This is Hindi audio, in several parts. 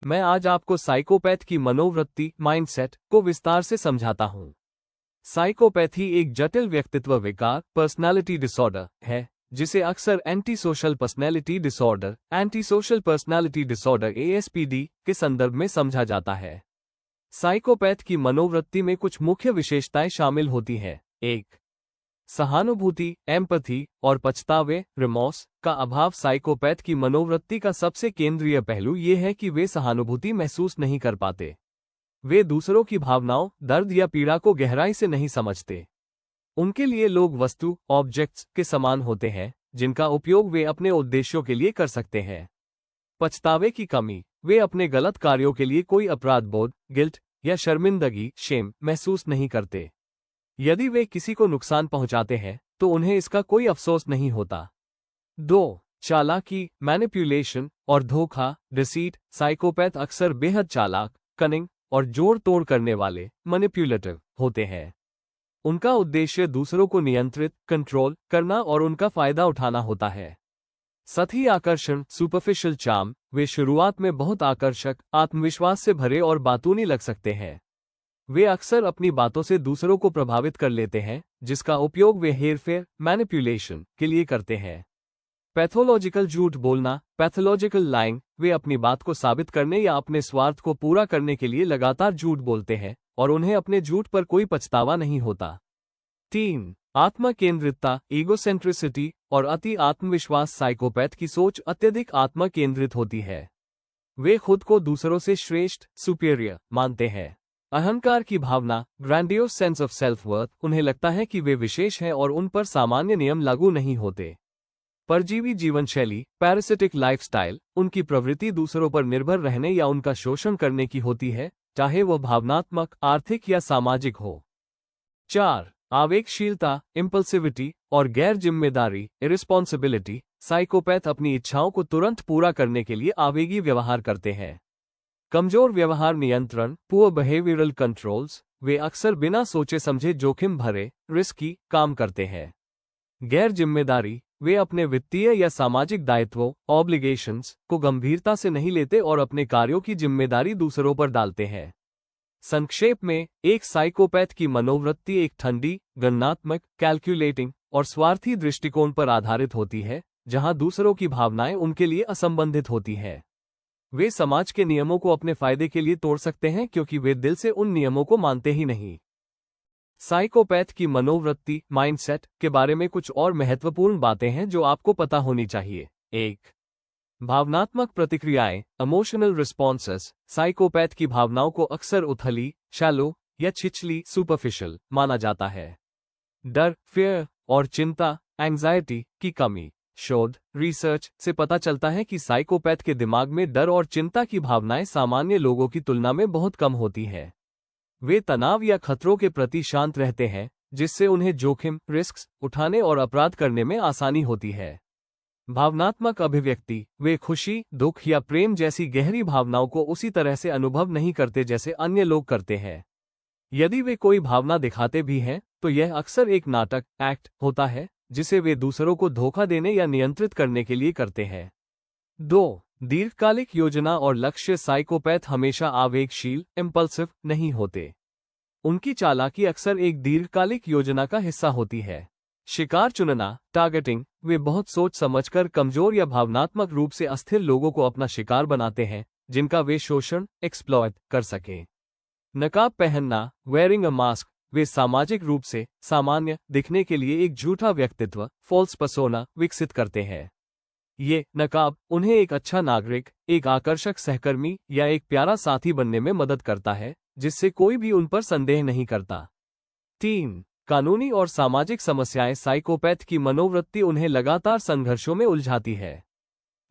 मैं आज आपको साइकोपैथ की मनोवृत्ति माइंडसेट को विस्तार से समझाता हूं। साइकोपैथी एक जटिल व्यक्तित्व विकार पर्सनालिटी डिसऑर्डर है, जिसे अक्सर एंटी सोशल पर्सनालिटी डिसऑर्डर एएसपीडी के संदर्भ में समझा जाता है। साइकोपैथ की मनोवृत्ति में कुछ मुख्य विशेषताएं शामिल होती हैं। 1. सहानुभूति, एम्पैथी और पछतावे रिमॉर्स का अभाव। साइकोपैथ की मनोवृत्ति का सबसे केंद्रीय पहलू ये है कि वे सहानुभूति महसूस नहीं कर पाते। वे दूसरों की भावनाओं, दर्द या पीड़ा को गहराई से नहीं समझते। उनके लिए लोग वस्तु, ऑब्जेक्ट्स के समान होते हैं, जिनका उपयोग वे अपने उद्देश्यों के लिए कर सकते हैं। पछतावे की कमी, वे अपने गलत कार्यों के लिए कोई अपराध बोध, गिल्ट या शर्मिंदगी शेम महसूस नहीं करते। यदि वे किसी को नुकसान पहुंचाते हैं तो उन्हें इसका कोई अफसोस नहीं होता। 2. चालाकी, मैनिपुलेशन और धोखा डिसीट। साइकोपैथ अक्सर बेहद चालाक, कनिंग और जोड़ तोड़ करने वाले मैनिपुलेटिव होते हैं। उनका उद्देश्य दूसरों को नियंत्रित कंट्रोल करना और उनका फायदा उठाना होता है। सतही आकर्षण सुपरफिशियल चार्म, वे शुरुआत में बहुत आकर्षक, आत्मविश्वास से भरे और बातूनी लग सकते हैं। वे अक्सर अपनी बातों से दूसरों को प्रभावित कर लेते हैं, जिसका उपयोग वे हेरफेर मैनिपुलेशन के लिए करते हैं। पैथोलॉजिकल झूठ बोलना पैथोलॉजिकल लाइंग, वे अपनी बात को साबित करने या अपने स्वार्थ को पूरा करने के लिए लगातार झूठ बोलते हैं और उन्हें अपने झूठ पर कोई पछतावा नहीं होता। 3. आत्म केंद्रितता ईगोसेंट्रिसिटी और अति आत्मविश्वास। साइकोपैथ की सोच अत्यधिक आत्म केंद्रित होती है। वे खुद को दूसरों से श्रेष्ठ सुपीरियर मानते हैं। अहंकार की भावना grandiose sense of self worth, उन्हें लगता है कि वे विशेष हैं और उन पर सामान्य नियम लागू नहीं होते। परजीवी जीवन शैली पैरासिटिक लाइफस्टाइल, उनकी प्रवृत्ति दूसरों पर निर्भर रहने या उनका शोषण करने की होती है, चाहे वह भावनात्मक, आर्थिक या सामाजिक हो। 4. आवेगशीलता इम्पल्सिविटी और गैर जिम्मेदारी इरिस्पॉन्सिबिलिटी। साइकोपैथ अपनी इच्छाओं को तुरंत पूरा करने के लिए आवेगी व्यवहार करते हैं। कमजोर व्यवहार नियंत्रण पुअर बिहेवियरल कंट्रोल्स, वे अक्सर बिना सोचे समझे जोखिम भरे रिस्की काम करते हैं। गैर जिम्मेदारी, वे अपने वित्तीय या सामाजिक दायित्वों ऑब्लिगेशंस को गंभीरता से नहीं लेते और अपने कार्यों की जिम्मेदारी दूसरों पर डालते हैं। संक्षेप में, एक साइकोपैथ की मनोवृत्ति एक ठंडी, गणनात्मक, कैलकुलेटिंग और स्वार्थी दृष्टिकोण पर आधारित होती है, जहां दूसरों की भावनाएं उनके लिए असंबंधित होती हैं। वे समाज के नियमों को अपने फायदे के लिए तोड़ सकते हैं क्योंकि वे दिल से उन नियमों को मानते ही नहीं। साइकोपैथ की मनोवृत्ति माइंडसेट के बारे में कुछ और महत्वपूर्ण बातें हैं जो आपको पता होनी चाहिए। 1. भावनात्मक प्रतिक्रियाएं इमोशनल रिस्पॉन्सेस। साइकोपैथ की भावनाओं को अक्सर उथली, शैलो या छिछली सुपरफिशियल माना जाता है। डर फियर और चिंता एंजाइटी की कमी। शोध रिसर्च से पता चलता है कि साइकोपैथ के दिमाग में डर और चिंता की भावनाएं सामान्य लोगों की तुलना में बहुत कम होती हैं। वे तनाव या खतरों के प्रति शांत रहते हैं, जिससे उन्हें जोखिम रिस्क्स उठाने और अपराध करने में आसानी होती है। भावनात्मक अभिव्यक्ति, वे खुशी, दुख या प्रेम जैसी गहरी भावनाओं को उसी तरह से अनुभव नहीं करते जैसे अन्य लोग करते हैं। यदि वे कोई भावना दिखाते भी हैं, तो यह अक्सर एक नाटक एक्ट होता है, जिसे वे दूसरों को धोखा देने या नियंत्रित करने के लिए करते हैं। 2. दीर्घकालिक योजना और लक्ष्य। साइकोपैथ हमेशा आवेगशील इम्पल्सिव नहीं होते। उनकी चालाकी अक्सर एक दीर्घकालिक योजना का हिस्सा होती है। शिकार चुनना टारगेटिंग, वे बहुत सोच समझकर कमजोर या भावनात्मक रूप से अस्थिर लोगों को अपना शिकार बनाते हैं, जिनका वे शोषण एक्सप्लॉयट कर सकें। नकाब पहनना वेयरिंग अ मास्क, वे सामाजिक रूप से सामान्य दिखने के लिए एक झूठा व्यक्तित्व फॉल्स पर्सोना विकसित करते हैं। ये नकाब उन्हें एक अच्छा नागरिक, एक आकर्षक सहकर्मी या एक प्यारा साथी बनने में मदद करता है, जिससे कोई भी उन पर संदेह नहीं करता। 3. कानूनी और सामाजिक समस्याएं। साइकोपैथ की मनोवृत्ति उन्हें लगातार संघर्षों में उलझाती है।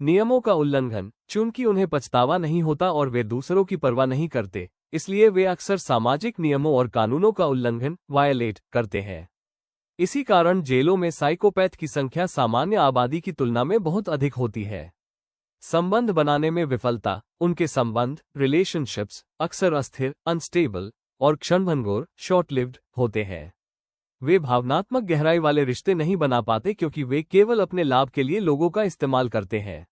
नियमों का उल्लंघन, चूंकि उन्हें पछतावा नहीं होता और वे दूसरों की परवाह नहीं करते, इसलिए वे अक्सर सामाजिक नियमों और कानूनों का उल्लंघन वायलेट करते हैं। इसी कारण जेलों में साइकोपैथ की संख्या सामान्य आबादी की तुलना में बहुत अधिक होती है। संबंध बनाने में विफलता, उनके संबंध रिलेशनशिप्स अक्सर अस्थिर अनस्टेबल और क्षणभंगुर शॉर्ट लिव्ड होते हैं। वे भावनात्मक गहराई वाले रिश्ते नहीं बना पाते क्योंकि वे केवल अपने लाभ के लिए लोगों का इस्तेमाल करते हैं।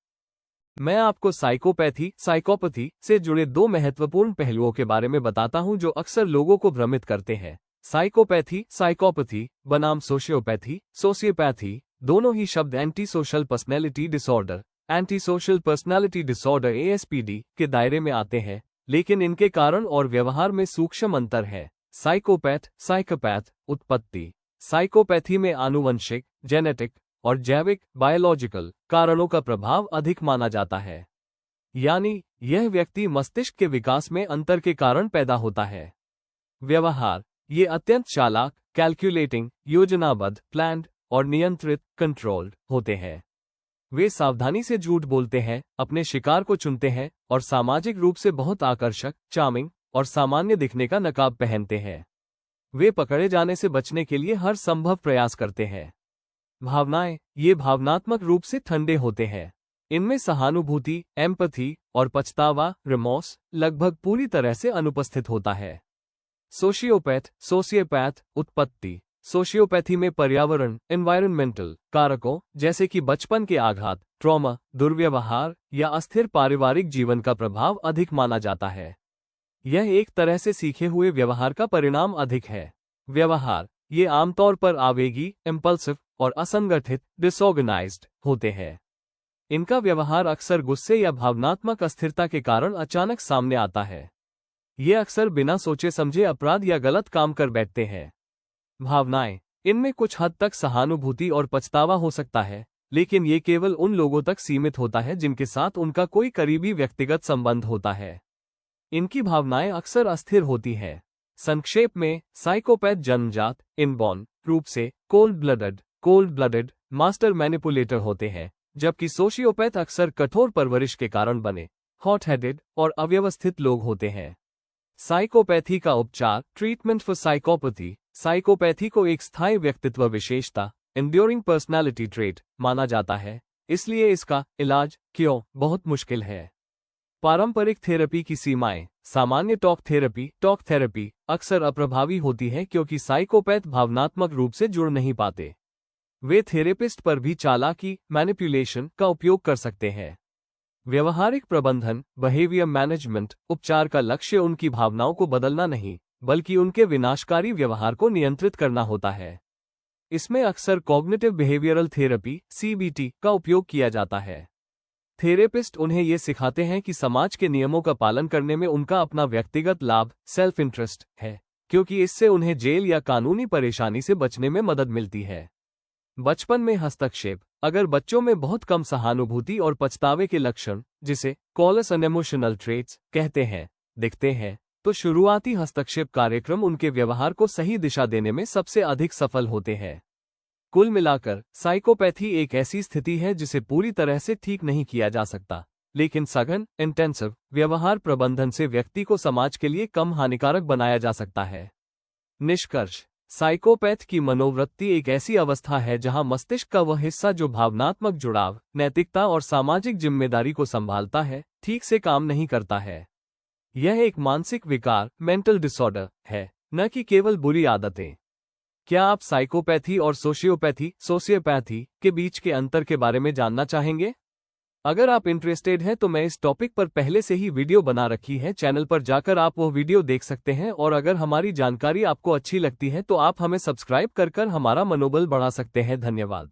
मैं आपको साइकोपैथी साइकोपैथी से जुड़े दो महत्वपूर्ण पहलुओं के बारे में बताता हूं जो अक्सर लोगों को भ्रमित करते हैं। साइकोपैथी साइकोपैथी बनाम सोशियोपैथी सोशियोपैथी दोनों ही शब्द anti social personality disorder anti social personality disorder ASPD के दायरे में आते हैं, लेकिन इनके कारण और व्यवहार में सूक्ष्म अंतर है। साइकोपैथ उत्पत्ति। साइकोपैथी में आनुवंशिक जेनेटिक और जैविक बायोलॉजिकल कारणों का प्रभाव अधिक माना जाता है, यानी यह व्यक्ति मस्तिष्क के विकास में अंतर के कारण पैदा होता है। व्यवहार। ये अत्यंत चालाक, कैलकुलेटिंग, योजनाबद्ध, प्लान्ड और नियंत्रित कंट्रोल्ड होते हैं। वे सावधानी से झूठ बोलते हैं, अपने शिकार को चुनते हैं और सामाजिक रूप से बहुत आकर्षक, चार्मिंग और सामान्य दिखने का नकाब पहनते हैं। वे पकड़े जाने से बचने के लिए हर संभव प्रयास करते हैं। भावनाएं। ये भावनात्मक रूप से ठंडे होते हैं। इनमें सहानुभूति, एम्पैथी और पछतावा, रिमोर्स लगभग पूरी तरह से अनुपस्थित होता है। सोशियोपैथ उत्पत्ति। सोशियोपैथी में पर्यावरण एनवायरनमेंटल कारकों जैसे कि बचपन के आघात, ट्रॉमा, दुर्व्यवहार या अस्थिर पारिवारिक जीवन का प्रभाव अधिक माना जाता है। यह एक तरह से सीखे हुए व्यवहार का परिणाम अधिक है। व्यवहार। ये आमतौर पर आवेगी, इम्पल्सिव और असंगठित डिसऑर्गेनाइज्ड होते हैं। इनका व्यवहार अक्सर गुस्से या भावनात्मक अस्थिरता के कारण अचानक सामने आता है। ये अक्सर बिना सोचे समझे अपराध या गलत काम कर बैठते हैं। भावनाएं। इनमें कुछ हद तक सहानुभूति और पछतावा हो सकता है, लेकिन ये केवल उन लोगों तक सीमित होता है जिनके साथ उनका कोई करीबी व्यक्तिगत संबंध होता है। इनकी भावनाएं अक्सर अस्थिर होती हैं। संक्षेप में, साइकोपैथ जन्मजात इनबॉर्न रूप से कोल्ड ब्लडेड मास्टर मैनिपुलेटर होते हैं, जबकि सोशियोपैथ अक्सर कठोर परवरिश के कारण बने हॉट हेडेड और अव्यवस्थित लोग होते हैं। साइकोपैथी का उपचार। Treatment for psychopathy. साइकोपैथी को एक स्थायी व्यक्तित्व विशेषता एंड्योरिंग पर्सनैलिटी ट्रेट माना जाता है, इसलिए इसका इलाज बहुत मुश्किल है। पारंपरिक थेरेपी की सीमाएं। सामान्य टॉक थेरेपी अक्सर अप्रभावी होती है क्योंकि साइकोपैथ भावनात्मक रूप से जुड़ नहीं पाते। वे थेरेपिस्ट पर भी चालाकी मैनिपुलेशन का उपयोग कर सकते हैं। व्यवहारिक प्रबंधन बिहेवियर मैनेजमेंट उपचार का लक्ष्य उनकी भावनाओं को बदलना नहीं, बल्कि उनके विनाशकारी व्यवहार को नियंत्रित करना होता है। इसमें अक्सर कॉग्निटिव बिहेवियरल थेरेपी CBT का उपयोग किया जाता है। थेरेपिस्ट उन्हें ये सिखाते हैं कि समाज के नियमों का पालन करने में उनका अपना व्यक्तिगत लाभ सेल्फ इंटरेस्ट है, क्योंकि इससे उन्हें जेल या कानूनी परेशानी से बचने में मदद मिलती है। बचपन में हस्तक्षेप। अगर बच्चों में बहुत कम सहानुभूति और पछतावे के लक्षण, जिसे कॉलस अनइमोशनल ट्रेट्स कहते हैं, दिखते हैं, तो शुरुआती हस्तक्षेप कार्यक्रम उनके व्यवहार को सही दिशा देने में सबसे अधिक सफल होते हैं। कुल मिलाकर, साइकोपैथी एक ऐसी स्थिति है जिसे पूरी तरह से ठीक नहीं किया जा सकता, लेकिन सघन इंटेंसिव व्यवहार प्रबंधन से व्यक्ति को समाज के लिए कम हानिकारक बनाया जा सकता है। निष्कर्ष। साइकोपैथ की मनोवृत्ति एक ऐसी अवस्था है जहां मस्तिष्क का वह हिस्सा जो भावनात्मक जुड़ाव, नैतिकता और सामाजिक जिम्मेदारी को संभालता है, ठीक से काम नहीं करता है। यह एक मानसिक विकार मेंटल डिसऑर्डर है, न कि केवल बुरी आदतें। क्या आप साइकोपैथी और सोशियोपैथी के बीच के अंतर के बारे में जानना चाहेंगे? अगर आप इंटरेस्टेड हैं तो मैं इस टॉपिक पर पहले से ही वीडियो बना रखी है, चैनल पर जाकर आप वो वीडियो देख सकते हैं। और अगर हमारी जानकारी आपको अच्छी लगती है तो आप हमें सब्सक्राइब कर हमारा मनोबल बढ़ा सकते हैं। धन्यवाद।